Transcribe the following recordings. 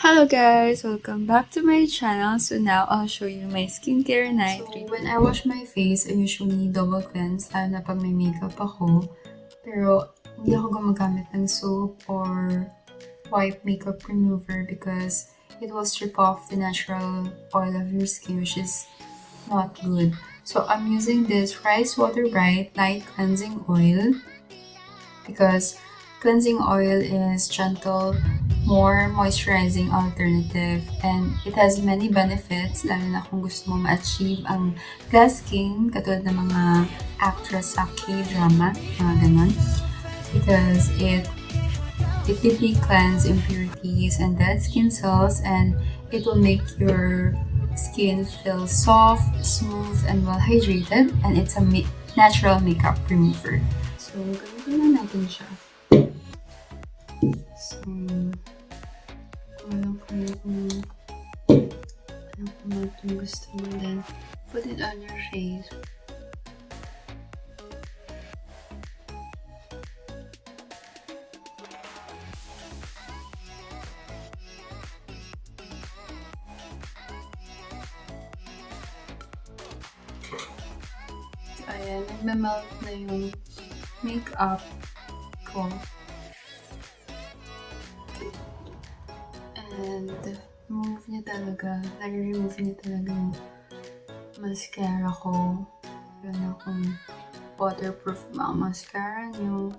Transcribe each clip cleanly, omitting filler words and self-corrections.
Hello guys! Welcome back to my channel. So now, I'll show you my skincare night routine. When I wash my face, I usually double cleanse, lalo na pag may makeup ako. Pero, hindi ako gumagamit ng soap or wipe makeup remover because it will strip off the natural oil of your skin, which is not good. So, I'm using this Rice Water Bright Light Cleansing Oil because cleansing oil is gentle, more moisturizing alternative, and it has many benefits, lalo na kung gusto mo ma-achieve ang glass skin, katulad ng mga actress sa K-drama, mga ganon. Because it deeply cleanses impurities and dead skin cells, and it will make your skin feel soft, smooth, and well hydrated, and it's a natural makeup remover. So, gamitin na natin siya. So, walang kayo kung ano itong gusto mo, then put it on your face. So, ayan, nagmamelt na yung makeup ko. And remove niya talaga, nare-remove niya talaga yung mascara ko. Yun akong waterproof mga mascara niyo.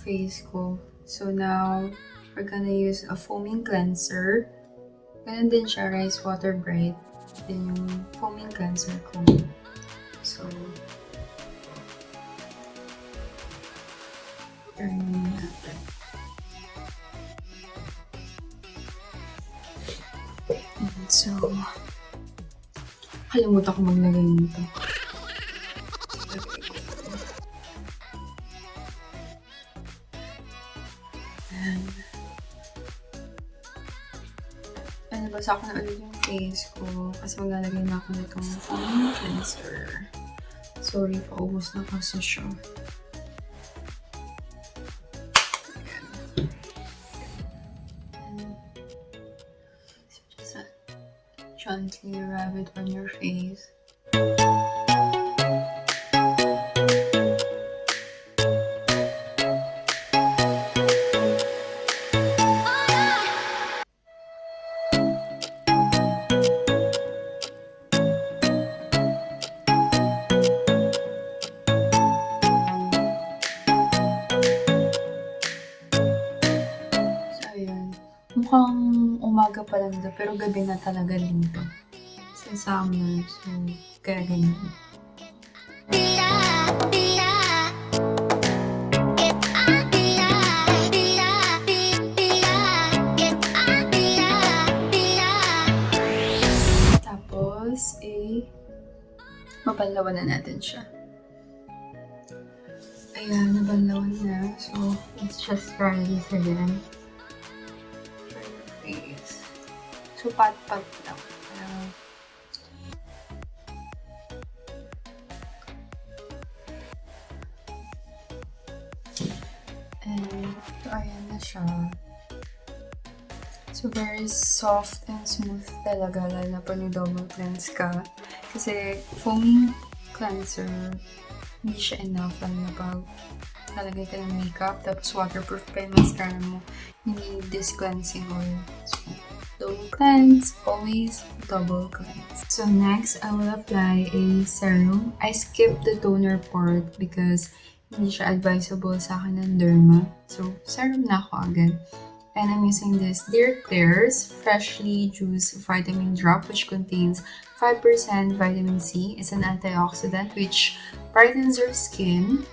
Face ko. So now, we're gonna use a foaming cleanser. Ganun din siya, Rice Water Bright. Din yung foaming cleanser ko. So, turn natin. And so, kalimutan ko maglagay nito. Nabasa ko na ulit yung face ko kasi maglalagay na ako nitong foaming cleanser. Sorry, paubos na kasi siya. So just gently rub it on your face. Mukhang umaga pa lang dito, pero gabi na talaga dito. Sa summer, so kaya ganyan. Tapos, mabanlawan na natin siya. Ayan, nabanlawan na. So, let's just try this again. So, pat-pat lang. And, so, ayan na siya. So, very soft and smooth talaga, lalo na pag double cleanse ka. Kasi, foaming cleanser, hindi siya enough, lalo na pag nalagay ka ng makeup, tapos waterproof pa yung mascara mo. You need this cleansing oil. So, double cleanse, always double cleanse. So next, I will apply a serum. I skipped the toner part because hindi siya advisable sa akin ng derma. So, serum na ako agad. And I'm using this Dear Claire's Freshly Juiced Vitamin Drop, which contains 5% vitamin C. It's an antioxidant which brightens your skin,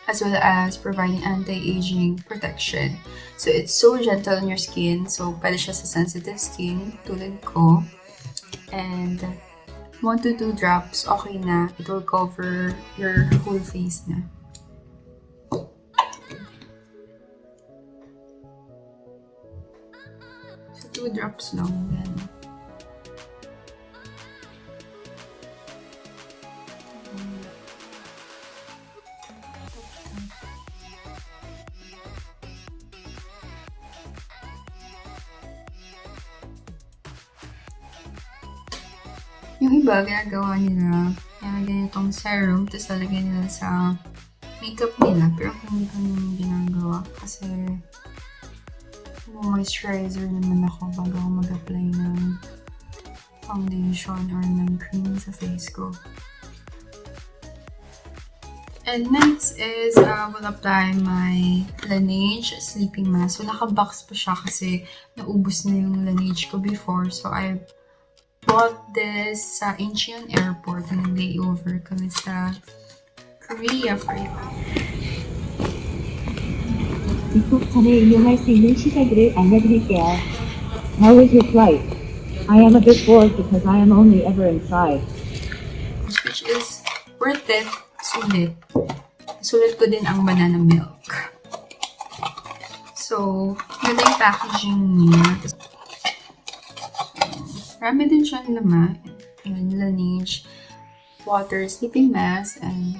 as well as providing anti-aging protection. So, it's so gentle on your skin. So, pwede siya sa sensitive skin, tulad ko. And 1 to 2 drops, okay na. It will cover your whole face na. 2 drops lang. Yan. Yung iba, ginagawa nila, nilagyan itong serum, tapos lalagyan nila sa makeup nila. Pero hindi ko naman ginagawa kasi moisturizer naman ako bago ako mag-apply ng foundation or ng cream sa face ko. And next is, we'll apply my Laneige sleeping mask. So, naka-box pa siya kasi naubos na yung Laneige ko before. So, I bought this sa Incheon Airport. Nag-layover kami sa Korea for it. 입국 전에 이용할 수 있는 시설들을 알려드릴게요. How was your flight? I am a bit bored because I am only ever inside. Which is worth it. Sulit. Sulit ko din ang banana milk. So, ganda yung packaging niya. Marami din siyang laman. Yung Laneige water sleeping mask and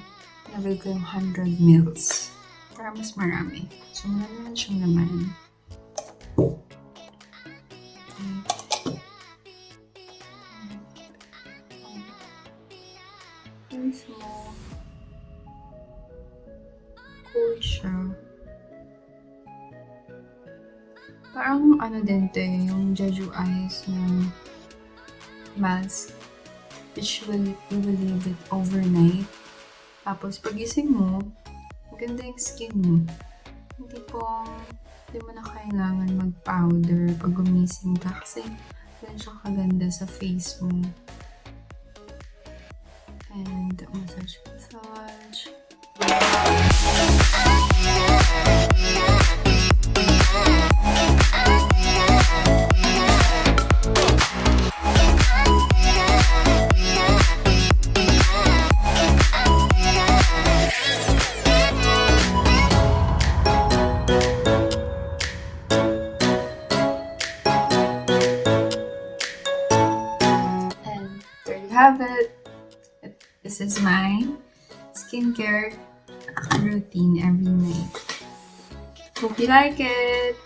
nabili ko yung 100 ml. Para mas marami. So, marami siyang laman. Very small. Cool siya. Parang ano din to yung Jeju Eyes na mask, which you will leave it overnight. Tapos pagising mo, maganda yung skin mo. Hindi mo na kailangan mag-powder pag gumising ka kasi yan siya kaganda sa face mo. And massage. And there you have it. This is my skincare routine every night. Hope you like it!